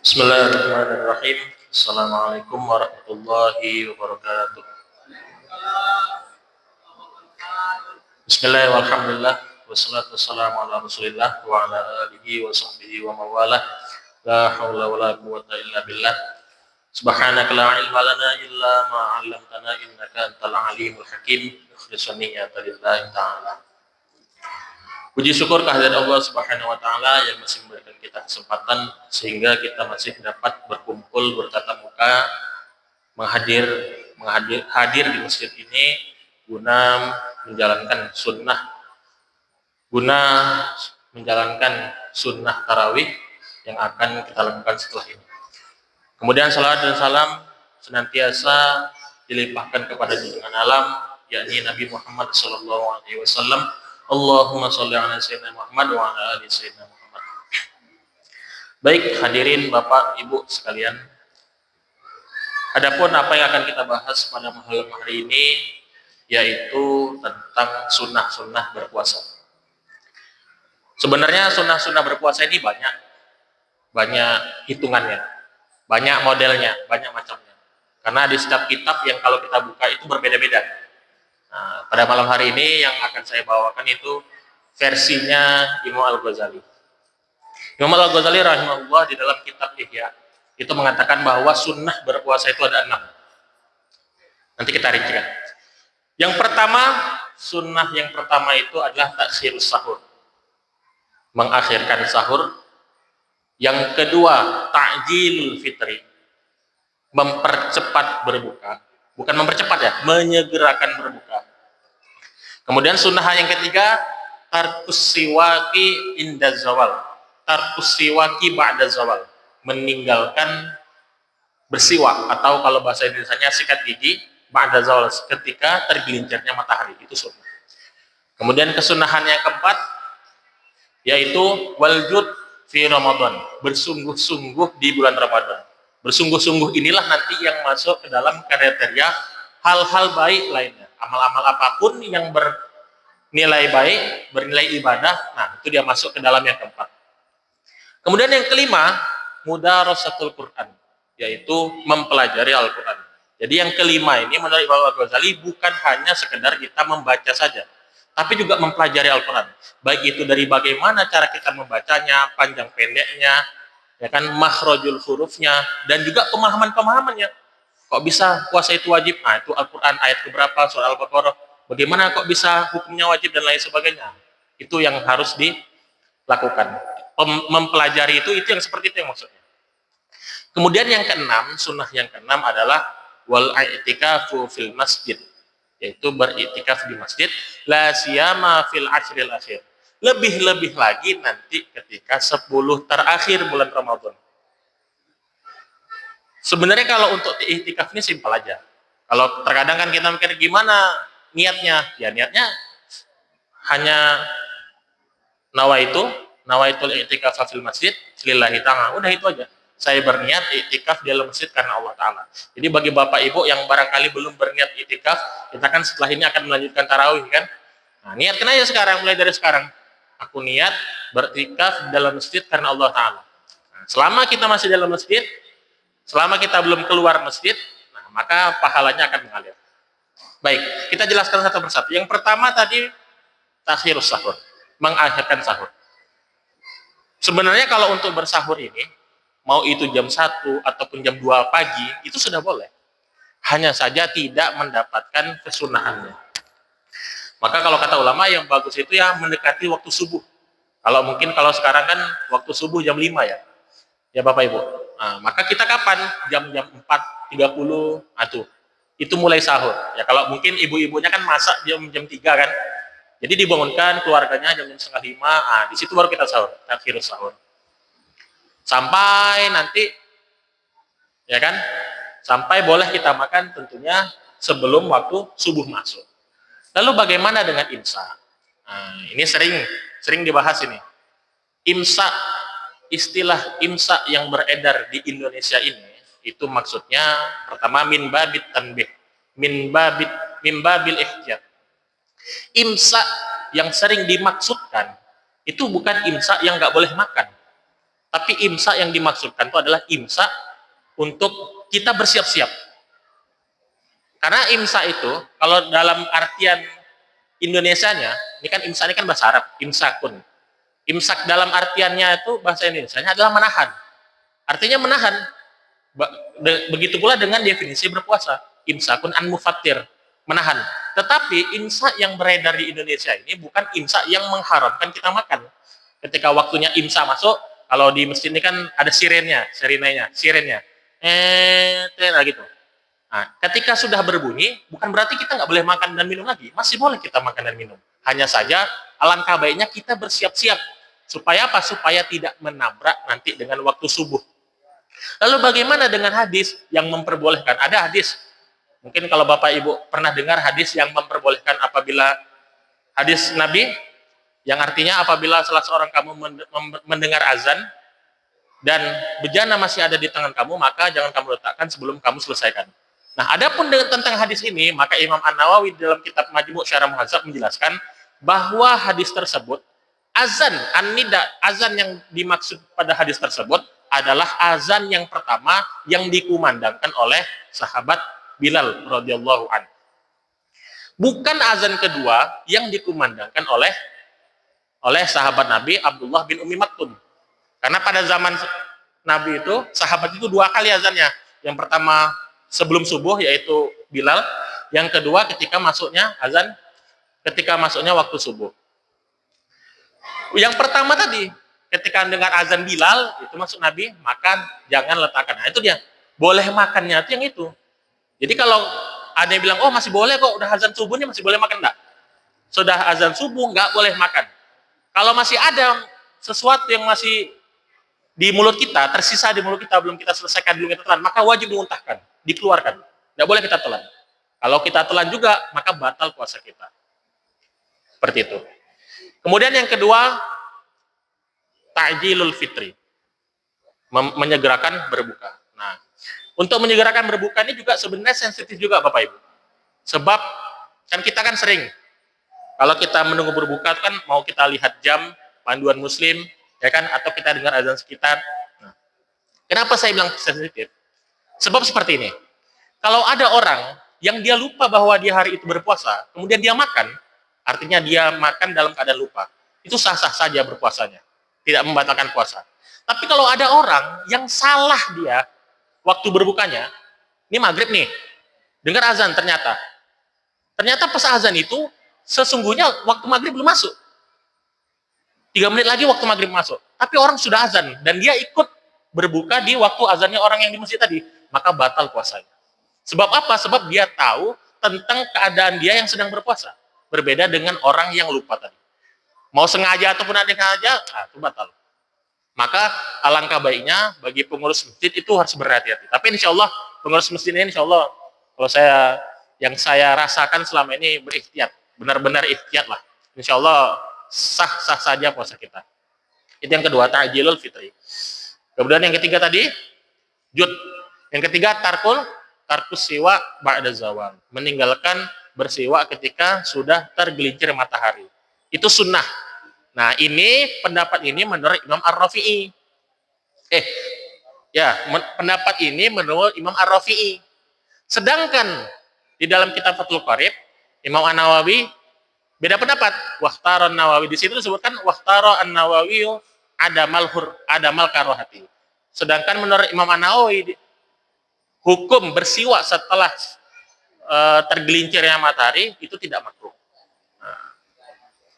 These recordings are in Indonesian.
Bismillahirrahmanirrahim. Assalamualaikum warahmatullahi wabarakatuh. Bismillahirrahmanirrahim. Wassalatu wassalamu ala Rasulillah wa ala alihi wa sahbihi wa mawalah. La haula wa la quwwata illa billah. Subhanaka la ilma lana illa ma 'allamtana innaka antal alimul hakim. Ikhlishan niyyata lillahi ta'ala. Puji syukur kehadirat Allah Subhanahu wa taala yang masih memberikan kita kesempatan sehingga kita masih dapat berkumpul bertatap muka hadir di masjid ini guna menjalankan sunnah tarawih yang akan kita lakukan setelah ini. Kemudian salawat dan salam senantiasa dilimpahkan kepada junjungan alam yakni Nabi Muhammad SAW. Allahumma sholli ala sayyidina Muhammad wa ala ali sayyidina Muhammad. Baik hadirin Bapak Ibu sekalian, adapun apa yang akan kita bahas pada malam hari ini yaitu tentang sunnah-sunnah berpuasa. Sebenarnya sunnah-sunnah berpuasa ini banyak hitungannya, banyak modelnya, banyak macamnya. Karena di setiap kitab yang kalau kita buka itu berbeda-beda. Nah, pada malam hari ini yang akan saya bawakan itu versinya Imam Al-Ghazali. Imam Al-Ghazali rahimahullah di dalam kitab Ihya itu mengatakan bahwa sunnah berpuasa itu ada 6. Nanti kita rincikan. Sunnah yang pertama itu adalah takhirus sahur, mengakhirkan sahur. Yang kedua, ta'jilul fitri, mempercepat berbuka. Bukan mempercepat ya, menyegerakan berbuka. Kemudian sunnah yang ketiga, tarkus siwaki inda zawal, tarkus siwaki ba'da zawal, meninggalkan bersiwak atau kalau bahasa Indonesianya sikat gigi ba'da zawal, ketika tergelincirnya matahari, itu sunnah. Kemudian kesunahan yang keempat yaitu waljud fi Ramadan, bersungguh-sungguh di bulan Ramadan. Bersungguh-sungguh inilah nanti yang masuk ke dalam kriteria hal-hal baik lainnya. Amal-amal apapun yang bernilai baik, bernilai ibadah, nah itu dia masuk ke dalam yang keempat. Kemudian yang kelima, mudarasatul Quran, yaitu mempelajari Al-Quran. Jadi yang kelima ini menurut Imam Al-Ghazali bukan hanya sekedar kita membaca saja, tapi juga mempelajari Al-Quran. Baik itu dari bagaimana cara kita membacanya, panjang pendeknya, ya kan, makhrajul hurufnya, dan juga pemahaman-pemahamannya. Kok bisa puasa itu wajib? Nah, itu Al-Quran ayat keberapa, surah Al-Baqarah. Bagaimana kok bisa hukumnya wajib dan lain sebagainya. Itu yang harus dilakukan. Mempelajari itu yang seperti itu yang maksudnya. Kemudian yang keenam, sunnah yang keenam adalah wal i'tikafu fil masjid, yaitu beriktikaf di masjid, la siyama fil ashril akhir. Lebih-lebih lagi nanti ketika 10 terakhir bulan Ramadan. Sebenarnya kalau untuk i'tikaf ini simpel aja. Kalau terkadang kan kita mikir gimana niatnya? Ya niatnya hanya nawaitul i'tikaf fil masjid lillahi ta'ala. Udah itu aja. Saya berniat i'tikaf di dalam masjid karena Allah Ta'ala. Jadi bagi Bapak Ibu yang barangkali belum berniat i'tikaf, kita kan setelah ini akan melanjutkan tarawih kan. Nah, niatkan aja sekarang, mulai dari sekarang. Aku niat beriktikaf dalam masjid karena Allah Ta'ala. Nah, selama kita masih dalam masjid, selama kita belum keluar masjid, nah, maka pahalanya akan mengalir. Baik, kita jelaskan satu persatu. Yang pertama tadi, takhirus sahur, mengakhirkan sahur. Sebenarnya kalau untuk bersahur ini, mau itu jam 1 ataupun jam 2 pagi, itu sudah boleh. Hanya saja tidak mendapatkan kesunahannya. Maka kalau kata ulama yang bagus itu ya mendekati waktu subuh. Kalau sekarang kan waktu subuh jam 5 ya. Ya Bapak Ibu. Nah, maka kita kapan? Jam 4.30 atau itu mulai sahur. Ya kalau mungkin ibu-ibunya kan masak jam 3 kan. Jadi dibangunkan keluarganya jam 4:30. Ah, di situ baru kita sahur, akhirus sahur. Sampai nanti ya kan? Sampai boleh kita makan tentunya sebelum waktu subuh masuk. Lalu bagaimana dengan imsak? Nah, ini sering dibahas ini. Imsak, istilah imsak yang beredar di Indonesia ini, itu maksudnya pertama min babit tanbih, min babil ihtiyat. Imsak yang sering dimaksudkan itu bukan imsak yang nggak boleh makan. Tapi imsak yang dimaksudkan itu adalah imsak untuk kita bersiap-siap. Karena imsak itu, kalau dalam artian Indonesianya, ini kan imsak ini kan bahasa Arab, imsakun. Imsak dalam artiannya itu bahasa Indonesianya adalah menahan. Artinya menahan. Begitu pula dengan definisi berpuasa. Imsakun an mufattir, menahan. Tetapi imsak yang beredar di Indonesia ini bukan imsak yang mengharamkan kita makan. Ketika waktunya imsak masuk, kalau di masjid ini kan ada sirenenya. Gitu. Nah, ketika sudah berbunyi, bukan berarti kita nggak boleh makan dan minum lagi. Masih boleh kita makan dan minum. Hanya saja, alangkah baiknya kita bersiap-siap. Supaya apa? Supaya tidak menabrak nanti dengan waktu subuh. Lalu bagaimana dengan hadis yang memperbolehkan? Ada hadis. Mungkin kalau Bapak Ibu pernah dengar hadis yang memperbolehkan apabila hadis Nabi, yang artinya apabila salah seorang kamu mendengar azan, dan bejana masih ada di tangan kamu, maka jangan kamu letakkan sebelum kamu selesaikan. Nah, adapun tentang hadis ini, maka Imam An-Nawawi dalam kitab Majmu' Syarah Muhadzab menjelaskan bahwa hadis tersebut, azan, an-nida, azan yang dimaksud pada hadis tersebut adalah azan yang pertama yang dikumandangkan oleh sahabat Bilal radhiyallahu anhu. Bukan azan kedua yang dikumandangkan oleh sahabat Nabi Abdullah bin Umi Maktum. Karena pada zaman Nabi itu, sahabat itu 2 kali azannya. Yang pertama sebelum subuh, yaitu Bilal. Yang kedua ketika masuknya azan, ketika masuknya waktu subuh. Yang pertama tadi, ketika dengar azan Bilal, itu masuk Nabi, makan, jangan letakkan. Nah, itu dia. Boleh makannya itu yang itu. Jadi kalau ada yang bilang, oh masih boleh kok, udah azan subuhnya masih boleh makan, enggak? Sudah azan subuh, enggak boleh makan. Kalau masih ada sesuatu yang masih di mulut kita, tersisa di mulut kita, belum kita selesaikan, belum kita telan, maka wajib dimuntahkan, dikeluarkan. Enggak boleh kita telan. Kalau kita telan juga, maka batal puasa kita. Seperti itu. Kemudian yang kedua, ta'jilul fitri. Menyegerakan berbuka. Nah, untuk menyegerakan berbuka ini juga sebenarnya sensitif juga Bapak Ibu. Sebab kan kita kan sering kalau kita menunggu berbuka kan mau kita lihat jam, panduan muslim, ya kan, atau kita dengar azan sekitar. Nah, kenapa saya bilang sensitif? Sebab seperti ini. Kalau ada orang yang dia lupa bahwa dia hari itu berpuasa, kemudian dia makan, artinya dia makan dalam keadaan lupa. Itu sah-sah saja berpuasanya. Tidak membatalkan puasa. Tapi kalau ada orang yang salah dia waktu berbukanya, ini maghrib nih, dengar azan ternyata. Ternyata pas azan itu, sesungguhnya waktu maghrib belum masuk. 3 menit lagi waktu maghrib masuk. Tapi orang sudah azan, dan dia ikut berbuka di waktu azannya orang yang di masjid tadi. Maka batal puasanya. Sebab apa? Sebab dia tahu tentang keadaan dia yang sedang berpuasa. Berbeda dengan orang yang lupa tadi. Mau sengaja ataupun ada yang sengaja, itu batal. Maka alangkah baiknya bagi pengurus masjid itu harus berhati-hati. Tapi insya Allah pengurus masjid ini insya Allah, kalau yang saya rasakan selama ini berikhtiar, benar-benar ikhtiar lah. Insya Allah sah-sah saja puasa kita. Itu yang kedua, ta'jilul fitri. Kemudian yang ketiga tadi, jud. Yang ketiga, tarkus siwa ba'da zawal. Meninggalkan bersiwa ketika sudah tergelincir matahari. Itu sunnah. Nah, pendapat ini menurut Imam Ar-Rafi'i. Pendapat ini menurut Imam Ar-Rafi'i. Sedangkan di dalam kitab Fathul Qarib, Imam An-Nawawi beda pendapat. Wahtara An-Nawawi, di situ disebutkan wahtara An-Nawawi adamal karohati. Sedangkan menurut Imam An-Nawawi, hukum bersiwak setelah tergelincirnya matahari itu tidak makruh. Nah,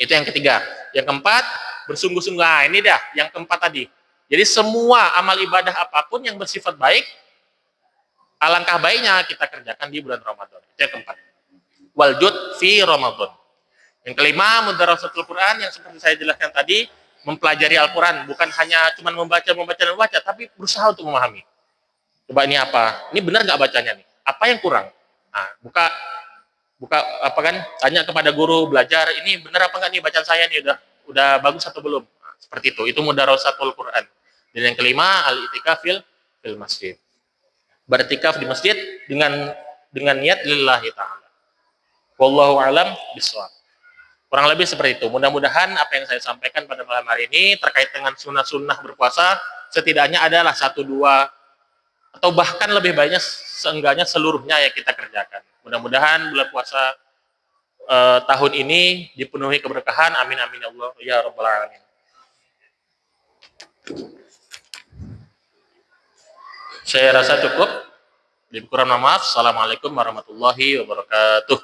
itu yang ketiga. Yang keempat, bersungguh-sungguh. Nah, ini dah yang keempat tadi. Jadi semua amal ibadah apapun yang bersifat baik, alangkah baiknya kita kerjakan di bulan Ramadan. Itu yang keempat. Waljud fi Ramadan. Yang kelima, mudarasatul Quran, yang seperti saya jelaskan tadi, mempelajari Al-Quran, bukan hanya cuma membaca, tapi berusaha untuk memahami. Coba ini apa? Ini benar nggak bacanya nih? Apa yang kurang? Nah, buka apa kan? Tanya kepada guru, belajar, ini benar apa nggak nih bacaan saya nih, udah bagus atau belum? Nah, seperti itu. Itu mudarasatul Quran. Dan yang kelima, al-i'tikaf fil masjid. Beriktikaf di masjid dengan niat lillahi ta'ala. Wallahu a'lam bishawab. Kurang lebih seperti itu. Mudah-mudahan apa yang saya sampaikan pada malam hari ini terkait dengan sunnah-sunnah berpuasa setidaknya adalah satu dua atau bahkan lebih banyak, seenggaknya seluruhnya yang kita kerjakan. Mudah-mudahan bulan puasa tahun ini dipenuhi keberkahan. Amin amin ya Allah ya rabbal alamin. Saya rasa cukup. Lebih kurang mohon maaf. Assalamualaikum warahmatullahi wabarakatuh.